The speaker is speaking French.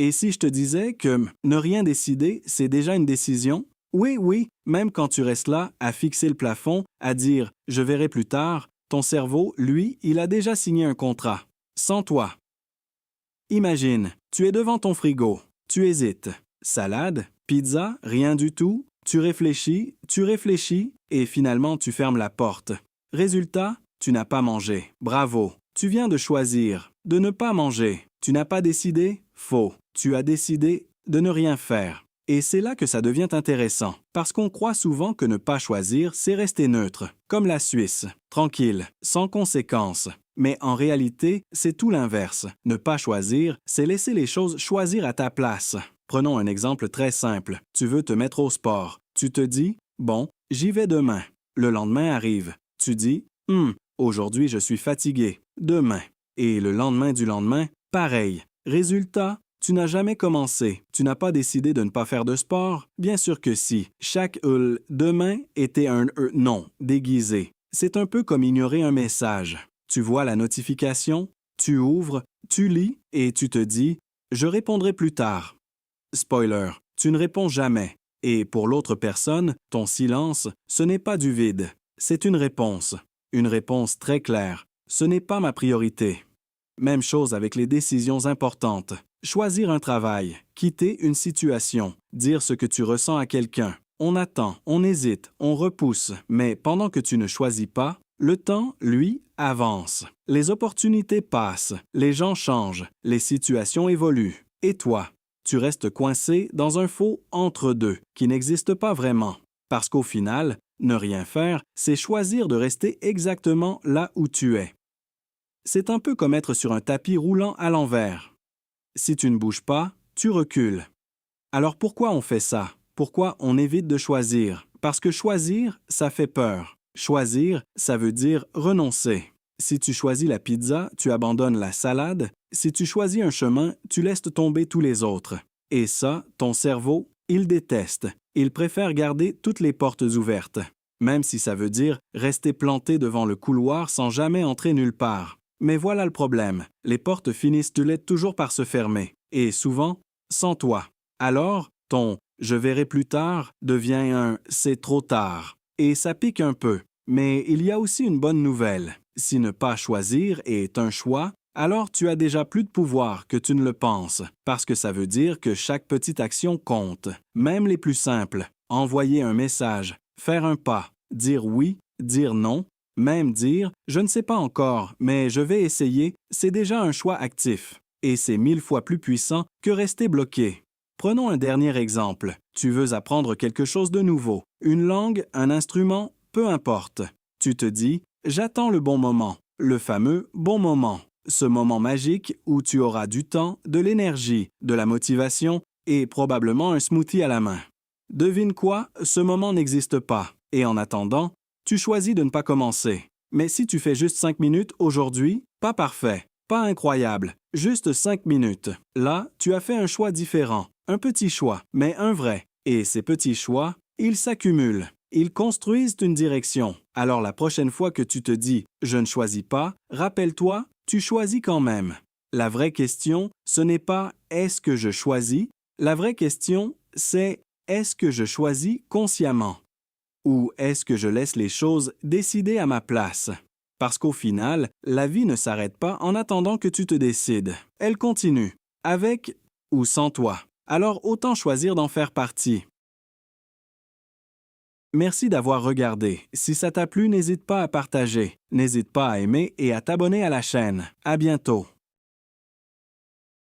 Et si je te disais que ne rien décider, c'est déjà une décision? Oui, oui, même quand tu restes là à fixer le plafond, à dire « je verrai plus tard », ton cerveau, lui, il a déjà signé un contrat. Sans toi. Imagine, tu es devant ton frigo, tu hésites. Salade, pizza, rien du tout, tu réfléchis, et finalement tu fermes la porte. Résultat, tu n'as pas mangé. Bravo, tu viens de choisir de ne pas manger. Tu n'as pas décidé? Faux. Tu as décidé de ne rien faire. Et c'est là que ça devient intéressant, parce qu'on croit souvent que ne pas choisir, c'est rester neutre, comme la Suisse, tranquille, sans conséquences. Mais en réalité, c'est tout l'inverse. Ne pas choisir, c'est laisser les choses choisir à ta place. Prenons un exemple très simple. Tu veux te mettre au sport. Tu te dis, bon, j'y vais demain. Le lendemain arrive. Tu dis, aujourd'hui je suis fatigué. Demain. Et le lendemain du lendemain, pareil. Résultat, tu n'as jamais commencé. Tu n'as pas décidé de ne pas faire de sport? Bien sûr que si. Chaque demain était un non déguisé. C'est un peu comme ignorer un message. Tu vois la notification, tu ouvres, tu lis et tu te dis « Je répondrai plus tard ». Spoiler, tu ne réponds jamais. Et pour l'autre personne, ton silence, ce n'est pas du vide. C'est une réponse. Une réponse très claire. Ce n'est pas ma priorité. Même chose avec les décisions importantes. Choisir un travail, quitter une situation, dire ce que tu ressens à quelqu'un. On attend, on hésite, on repousse, mais pendant que tu ne choisis pas, le temps, lui, avance. Les opportunités passent, les gens changent, les situations évoluent. Et toi, tu restes coincé dans un faux entre-deux qui n'existe pas vraiment. Parce qu'au final, ne rien faire, c'est choisir de rester exactement là où tu es. C'est un peu comme être sur un tapis roulant à l'envers. Si tu ne bouges pas, tu recules. Alors pourquoi on fait ça? Pourquoi on évite de choisir? Parce que choisir, ça fait peur. Choisir, ça veut dire renoncer. Si tu choisis la pizza, tu abandonnes la salade. Si tu choisis un chemin, tu laisses tomber tous les autres. Et ça, ton cerveau, il déteste. Il préfère garder toutes les portes ouvertes. Même si ça veut dire rester planté devant le couloir sans jamais entrer nulle part. Mais voilà le problème. Les portes finissent toujours par se fermer. Et souvent, sans toi. Alors, ton « je verrai plus tard » devient un « c'est trop tard ». Et ça pique un peu. Mais il y a aussi une bonne nouvelle. Si ne pas choisir est un choix, alors tu as déjà plus de pouvoir que tu ne le penses, parce que ça veut dire que chaque petite action compte, même les plus simples. Envoyer un message, faire un pas, dire oui, dire non, même dire « je ne sais pas encore, mais je vais essayer », c'est déjà un choix actif. Et c'est 1000 fois plus puissant que rester bloqué. Prenons un dernier exemple. Tu veux apprendre quelque chose de nouveau, une langue, un instrument, peu importe. Tu te dis « j'attends le bon moment », le fameux « bon moment ». Ce moment magique où tu auras du temps, de l'énergie, de la motivation et probablement un smoothie à la main. Devine quoi, ce moment n'existe pas. Et en attendant, tu choisis de ne pas commencer. Mais si tu fais juste 5 minutes aujourd'hui, pas parfait, pas incroyable, juste 5 minutes. Là, tu as fait un choix différent, un petit choix, mais un vrai. Et ces petits choix, ils s'accumulent. Ils construisent une direction. Alors la prochaine fois que tu te dis « je ne choisis pas », rappelle-toi, tu choisis quand même. La vraie question, ce n'est pas « est-ce que je choisis ?» La vraie question, c'est « est-ce que je choisis consciemment ?» Ou est-ce que je laisse les choses décider à ma place? Parce qu'au final, la vie ne s'arrête pas en attendant que tu te décides. Elle continue, avec ou sans toi. Alors autant choisir d'en faire partie. Merci d'avoir regardé. Si ça t'a plu, n'hésite pas à partager. N'hésite pas à aimer et à t'abonner à la chaîne. À bientôt.